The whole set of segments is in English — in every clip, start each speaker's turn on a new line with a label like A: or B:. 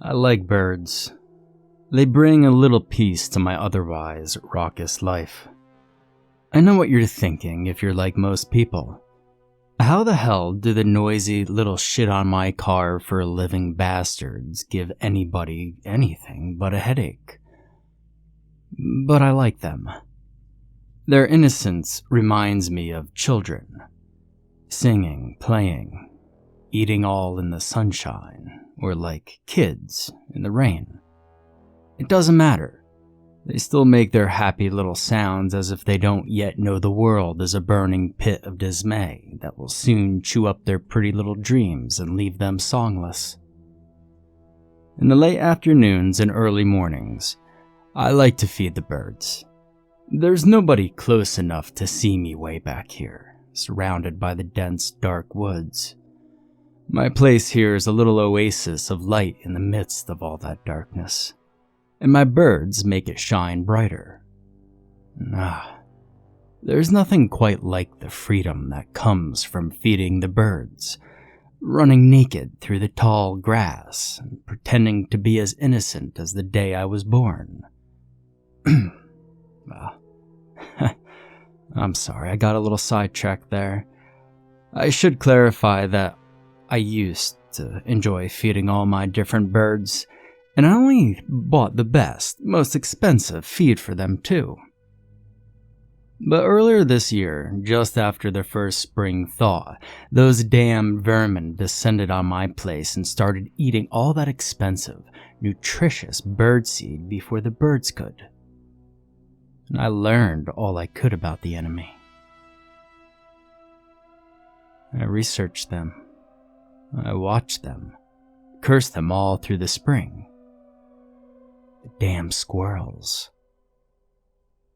A: I like birds. They bring a little peace to my otherwise raucous life. I know what you're thinking if you're like most people. How the hell do the noisy little shit on my car for a living bastards give anybody anything but a headache? But I like them. Their innocence reminds me of children. Singing, playing, eating all in the sunshine, or like kids in the rain. It doesn't matter. They still make their happy little sounds as if they don't yet know the world is a burning pit of dismay that will soon chew up their pretty little dreams and leave them songless. In the late afternoons and early mornings, I like to feed the birds. There's nobody close enough to see me way back here, surrounded by the dense, dark woods. My place here is a little oasis of light in the midst of all that darkness, and my birds make it shine brighter. There's nothing quite like the freedom that comes from feeding the birds, running naked through the tall grass and pretending to be as innocent as the day I was born. I'm sorry, I got a little sidetracked there. I should clarify that I used to enjoy feeding all my different birds, and I only bought the best, most expensive feed for them too. But earlier this year, just after the first spring thaw, those damn vermin descended on my place and started eating all that expensive, nutritious birdseed before the birds could. And I learned all I could about the enemy. I researched them. I watched them, cursed them all through the spring. The damn squirrels.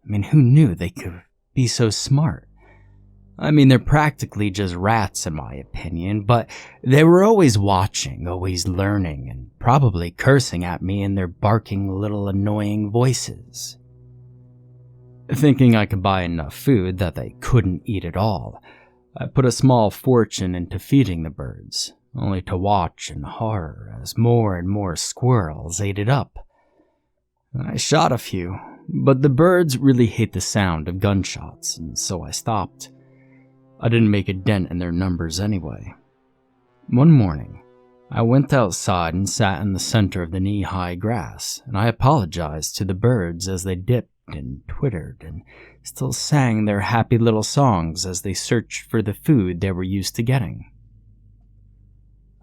A: I mean, who knew they could be so smart? I mean, they're practically just rats in my opinion, but they were always watching, always learning, and probably cursing at me in their barking little annoying voices. Thinking I could buy enough food that they couldn't eat it all, I put a small fortune into feeding the birds, only to watch in horror as more and more squirrels ate it up. I shot a few, but the birds really hate the sound of gunshots, and so I stopped. I didn't make a dent in their numbers anyway. One morning, I went outside and sat in the center of the knee-high grass, and I apologized to the birds as they dipped and twittered and still sang their happy little songs as they searched for the food they were used to getting.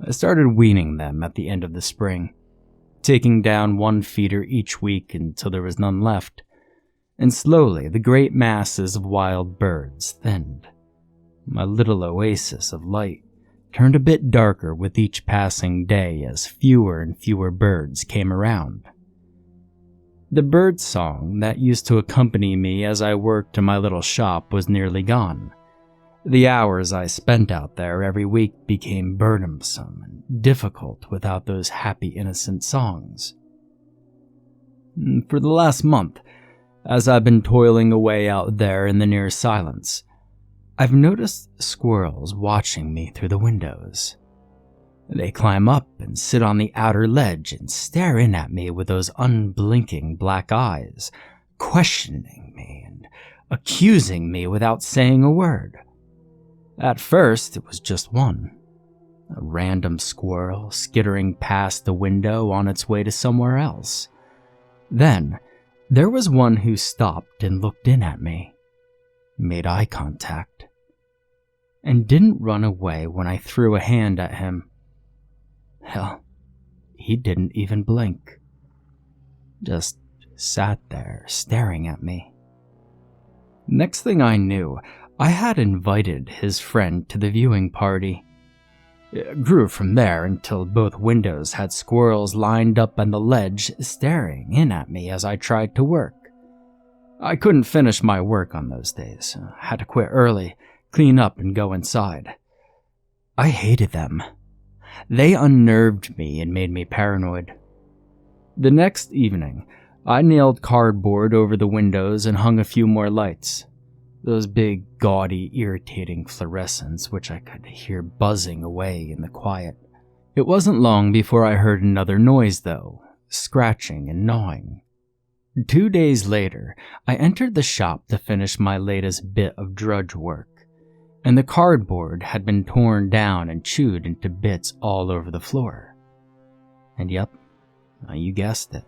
A: I started weaning them at the end of the spring, taking down one feeder each week until there was none left, and slowly the great masses of wild birds thinned. My little oasis of light turned a bit darker with each passing day as fewer and fewer birds came around. The bird song that used to accompany me as I worked in my little shop was nearly gone. The hours I spent out there every week became burdensome and difficult without those happy, innocent songs. For the last month, as I've been toiling away out there in the near silence, I've noticed squirrels watching me through the windows. They climb up and sit on the outer ledge and stare in at me with those unblinking black eyes, questioning me and accusing me without saying a word. At first, it was just one, a random squirrel skittering past the window on its way to somewhere else. Then, there was one who stopped and looked in at me, made eye contact, and didn't run away when I threw a hand at him. Hell, he didn't even blink. Just sat there staring at me. Next thing I knew, I had invited his friend to the viewing party. It grew from there until both windows had squirrels lined up on the ledge staring in at me as I tried to work. I couldn't finish my work on those days. I had to quit early, clean up, and go inside. I hated them. They unnerved me and made me paranoid. The next evening, I nailed cardboard over the windows and hung a few more lights. Those big, gaudy, irritating fluorescents which I could hear buzzing away in the quiet. It wasn't long before I heard another noise, though, scratching and gnawing. 2 days later, I entered the shop to finish my latest bit of drudge work, and the cardboard had been torn down and chewed into bits all over the floor. And yep, you guessed it,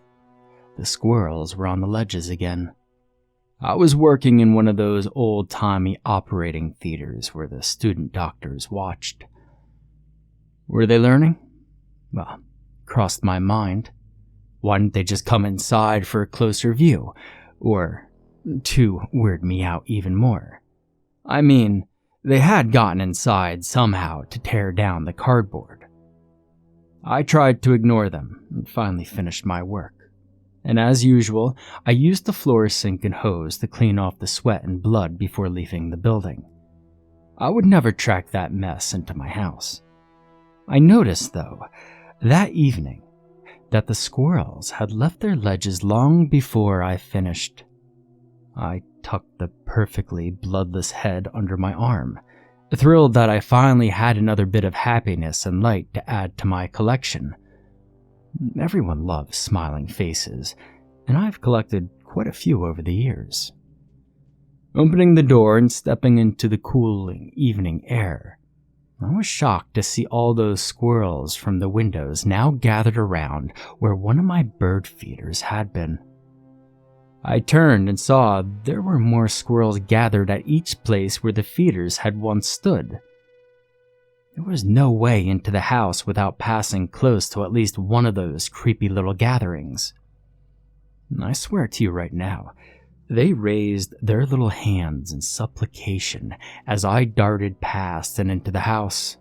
A: the squirrels were on the ledges again. I was working in one of those old-timey operating theaters where the student doctors watched. Were they learning? Well, crossed my mind. Why didn't they just come inside for a closer view? Or, to weird me out even more, I mean, they had gotten inside somehow to tear down the cardboard. I tried to ignore them and finally finished my work. And as usual, I used the floor sink and hose to clean off the sweat and blood before leaving the building. I would never track that mess into my house. I noticed, though, that evening, that the squirrels had left their ledges long before I finished. I tucked the perfectly bloodless head under my arm, thrilled that I finally had another bit of happiness and light to add to my collection. Everyone loves smiling faces, and I've collected quite a few over the years. Opening the door and stepping into the cooling evening air, I was shocked to see all those squirrels from the windows now gathered around where one of my bird feeders had been. I turned and saw there were more squirrels gathered at each place where the feeders had once stood. There was no way into the house without passing close to at least one of those creepy little gatherings. And I swear to you right now, they raised their little hands in supplication as I darted past and into the house.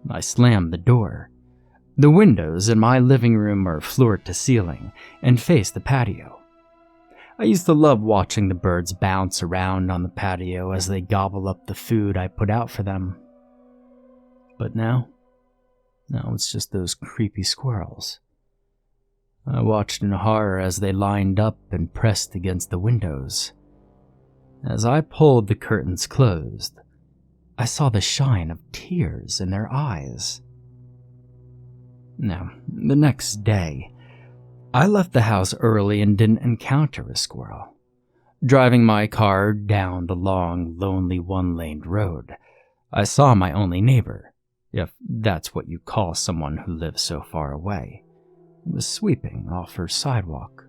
A: I slammed the door. The windows in my living room are floor to ceiling and face the patio. I used to love watching the birds bounce around on the patio as they gobble up the food I put out for them. But now it's just those creepy squirrels. I watched in horror as they lined up and pressed against the windows. As I pulled the curtains closed, I saw the shine of tears in their eyes. Now, the next day, I left the house early and didn't encounter a squirrel. Driving my car down the long, lonely one-laned road, I saw my only neighbor, if that's what you call someone who lives so far away, was sweeping off her sidewalk.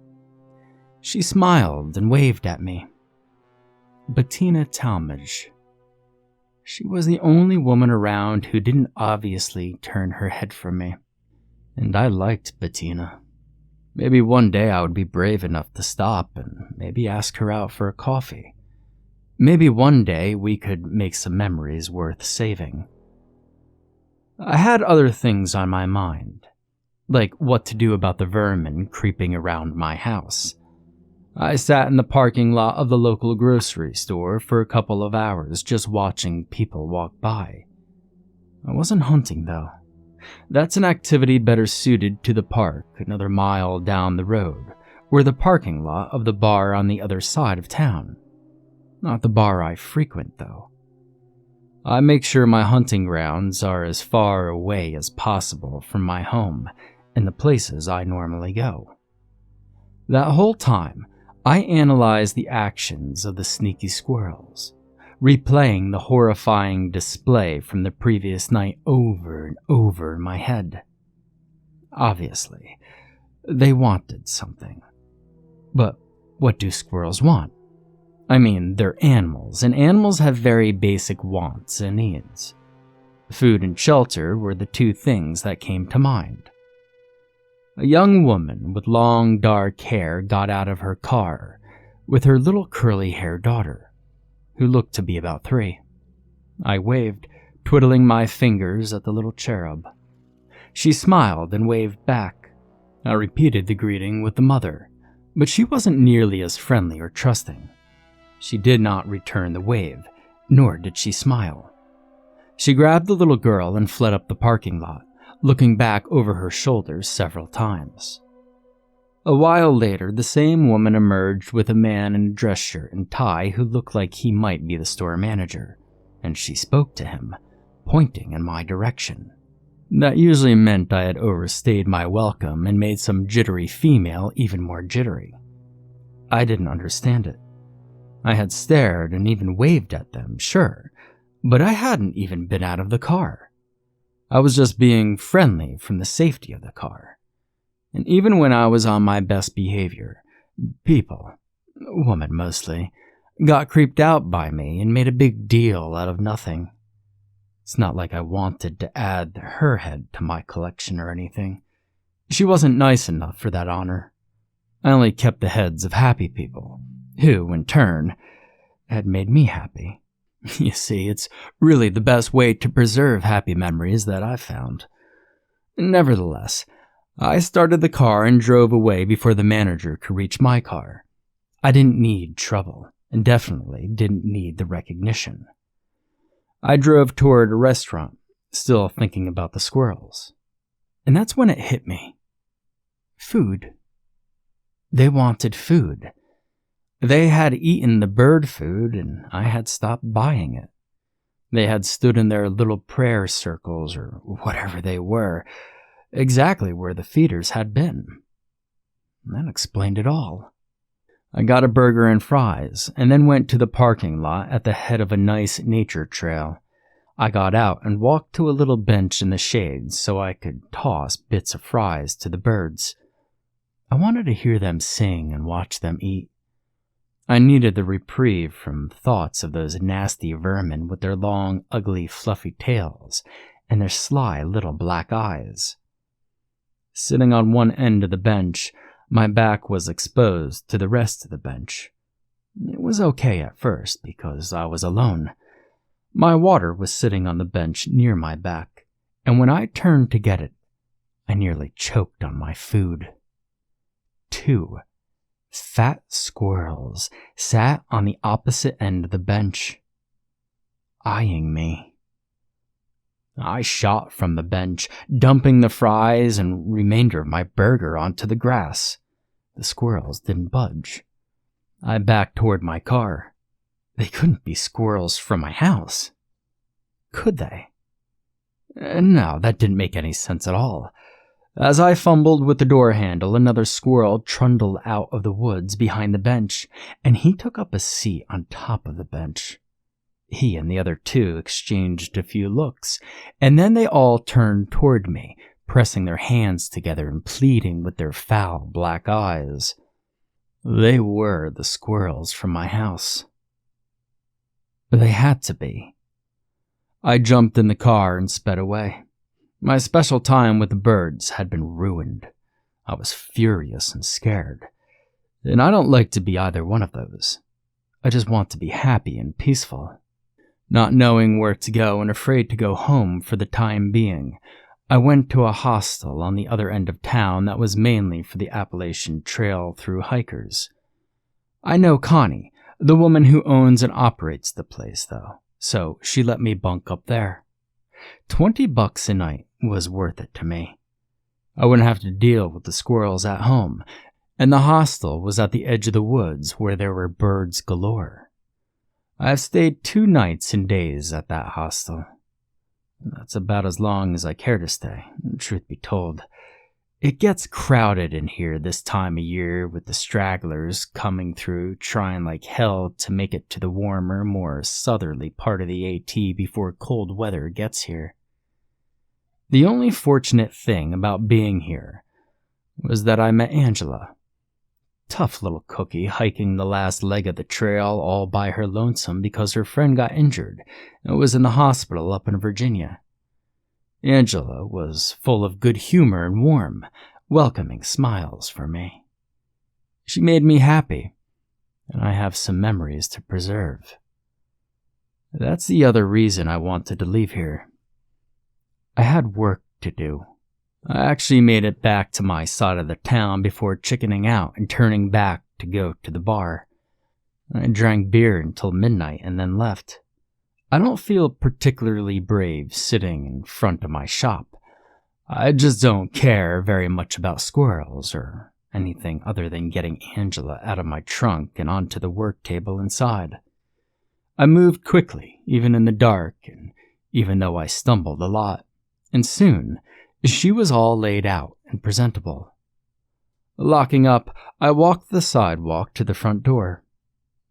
A: She smiled and waved at me. Bettina Talmadge. She was the only woman around who didn't obviously turn her head from me, and I liked Bettina. Maybe one day I would be brave enough to stop and maybe ask her out for a coffee. Maybe one day we could make some memories worth saving. I had other things on my mind, like what to do about the vermin creeping around my house. I sat in the parking lot of the local grocery store for a couple of hours just watching people walk by. I wasn't hunting, though. That's an activity better suited to the park another mile down the road, or the parking lot of the bar on the other side of town. Not the bar I frequent, though. I make sure my hunting grounds are as far away as possible from my home and the places I normally go. That whole time, I analyzed the actions of the sneaky squirrels, replaying the horrifying display from the previous night over and over in my head. Obviously, they wanted something. But what do squirrels want? I mean, they're animals, and animals have very basic wants and needs. Food and shelter were the two things that came to mind. A young woman with long, dark hair got out of her car with her little curly-haired daughter, who looked to be about 3. I waved, twiddling my fingers at the little cherub. She smiled and waved back. I repeated the greeting with the mother, but she wasn't nearly as friendly or trusting. She did not return the wave, nor did she smile. She grabbed the little girl and fled up the parking lot, looking back over her shoulders several times. A while later, the same woman emerged with a man in a dress shirt and tie who looked like he might be the store manager, and she spoke to him, pointing in my direction. That usually meant I had overstayed my welcome and made some jittery female even more jittery. I didn't understand it. I had stared and even waved at them, sure, but I hadn't even been out of the car. I was just being friendly from the safety of the car. And even when I was on my best behavior, people, women mostly, got creeped out by me and made a big deal out of nothing. It's not like I wanted to add her head to my collection or anything. She wasn't nice enough for that honor. I only kept the heads of happy people, who, in turn, had made me happy. You see, it's really the best way to preserve happy memories that I've found. Nevertheless, I started the car and drove away before the manager could reach my car. I didn't need trouble, and definitely didn't need the recognition. I drove toward a restaurant, still thinking about the squirrels. And that's when it hit me. Food. They wanted food. They had eaten the bird food, and I had stopped buying it. They had stood in their little prayer circles, or whatever they were, exactly where the feeders had been. That explained it all. I got a burger and fries, and then went to the parking lot at the head of a nice nature trail. I got out and walked to a little bench in the shade so I could toss bits of fries to the birds. I wanted to hear them sing and watch them eat. I needed the reprieve from thoughts of those nasty vermin with their long, ugly, fluffy tails and their sly little black eyes. Sitting on one end of the bench, my back was exposed to the rest of the bench. It was okay at first because I was alone. My water was sitting on the bench near my back, and when I turned to get it, I nearly choked on my food. 2 fat squirrels sat on the opposite end of the bench, eyeing me. I shot from the bench, dumping the fries and remainder of my burger onto the grass. The squirrels didn't budge. I backed toward my car. They couldn't be squirrels from my house. Could they? No, that didn't make any sense at all. As I fumbled with the door handle, another squirrel trundled out of the woods behind the bench, and he took up a seat on top of the bench. He and the other 2 exchanged a few looks, and then they all turned toward me, pressing their hands together and pleading with their foul black eyes. They were the squirrels from my house. They had to be. I jumped in the car and sped away. My special time with the birds had been ruined. I was furious and scared. And I don't like to be either one of those. I just want to be happy and peaceful. Not knowing where to go and afraid to go home for the time being, I went to a hostel on the other end of town that was mainly for the Appalachian Trail through hikers. I know Connie, the woman who owns and operates the place, though, so she let me bunk up there. $20 a night was worth it to me. I wouldn't have to deal with the squirrels at home, and the hostel was at the edge of the woods where there were birds galore. I have stayed 2 nights and days at that hostel. That's about as long as I care to stay, truth be told. It gets crowded in here this time of year with the stragglers coming through trying like hell to make it to the warmer, more southerly part of the AT before cold weather gets here. The only fortunate thing about being here was that I met Angela. Tough little cookie hiking the last leg of the trail all by her lonesome because her friend got injured and was in the hospital up in Virginia. Angela was full of good humor and warm, welcoming smiles for me. She made me happy, and I have some memories to preserve. That's the other reason I wanted to leave here. I had work to do. I actually made it back to my side of the town before chickening out and turning back to go to the bar. I drank beer until midnight and then left. I don't feel particularly brave sitting in front of my shop. I just don't care very much about squirrels or anything other than getting Angela out of my trunk and onto the work table inside. I moved quickly, even in the dark, and even though I stumbled a lot, and soon she was all laid out and presentable. Locking up, I walked the sidewalk to the front door.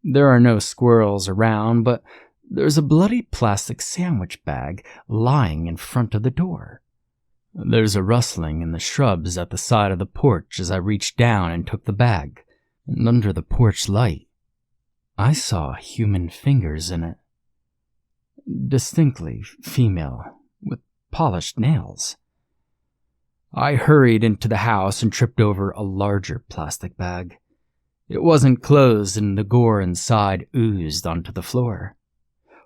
A: There are no squirrels around, but there's a bloody plastic sandwich bag lying in front of the door. There's a rustling in the shrubs at the side of the porch as I reached down and took the bag, and under the porch light, I saw human fingers in it. Distinctly female, with polished nails. I hurried into the house and tripped over a larger plastic bag. It wasn't closed and the gore inside oozed onto the floor.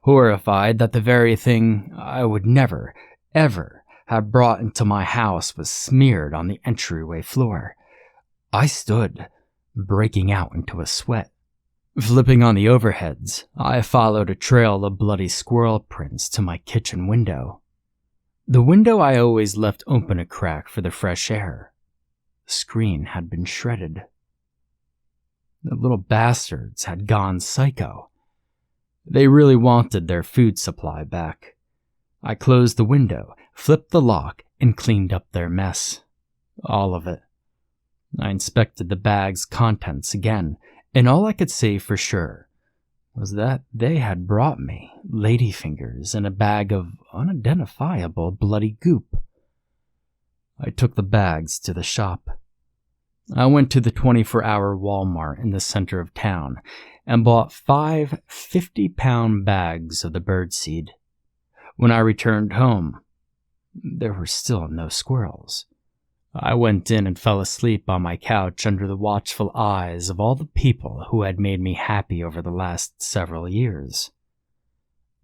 A: Horrified that the very thing I would never, ever have brought into my house was smeared on the entryway floor, I stood, breaking out into a sweat. Flipping on the overheads, I followed a trail of bloody squirrel prints to my kitchen window. The window I always left open a crack for the fresh air. The screen had been shredded. The little bastards had gone psycho. They really wanted their food supply back. I closed the window, flipped the lock, and cleaned up their mess. All of it. I inspected the bag's contents again, and all I could say for sure was that they had brought me ladyfingers in a bag of unidentifiable bloody goop. I took the bags to the shop. I went to the 24-hour Walmart in the center of town and bought 5 50-pound bags of the birdseed. When I returned home, there were still no squirrels. I went in and fell asleep on my couch under the watchful eyes of all the people who had made me happy over the last several years.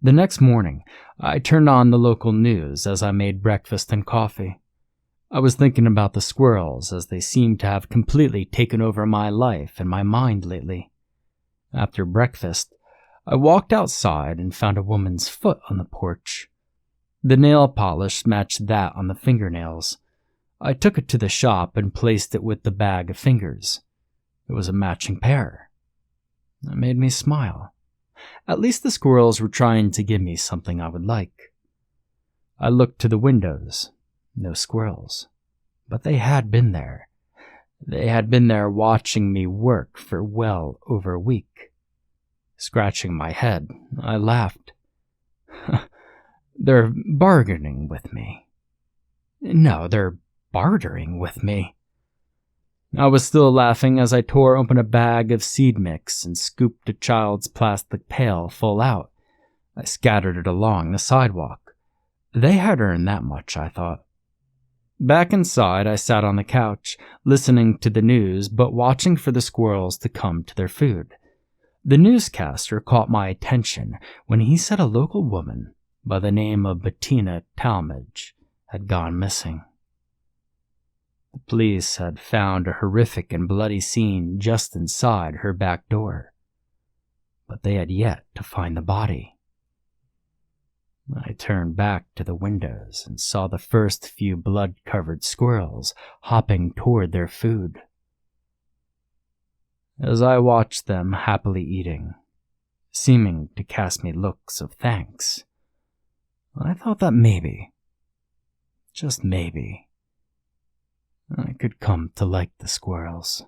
A: The next morning, I turned on the local news as I made breakfast and coffee. I was thinking about the squirrels as they seemed to have completely taken over my life and my mind lately. After breakfast, I walked outside and found a woman's foot on the porch. The nail polish matched that on the fingernails. I took it to the shop and placed it with the bag of fingers. It was a matching pair. That made me smile. At least the squirrels were trying to give me something I would like. I looked to the windows. No squirrels. But they had been there. They had been there watching me work for well over a week. Scratching my head, I laughed. They're bargaining with me. No, they're bartering with me. I was still laughing as I tore open a bag of seed mix and scooped a child's plastic pail full out. I scattered it along the sidewalk. They had earned that much, I thought. Back inside, I sat on the couch, listening to the news but watching for the squirrels to come to their food. The newscaster caught my attention when he said a local woman by the name of Bettina Talmadge had gone missing. The police had found a horrific and bloody scene just inside her back door, but they had yet to find the body. I turned back to the windows and saw the first few blood-covered squirrels hopping toward their food. As I watched them happily eating, seeming to cast me looks of thanks, I thought that maybe, just maybe, I could come to like the squirrels.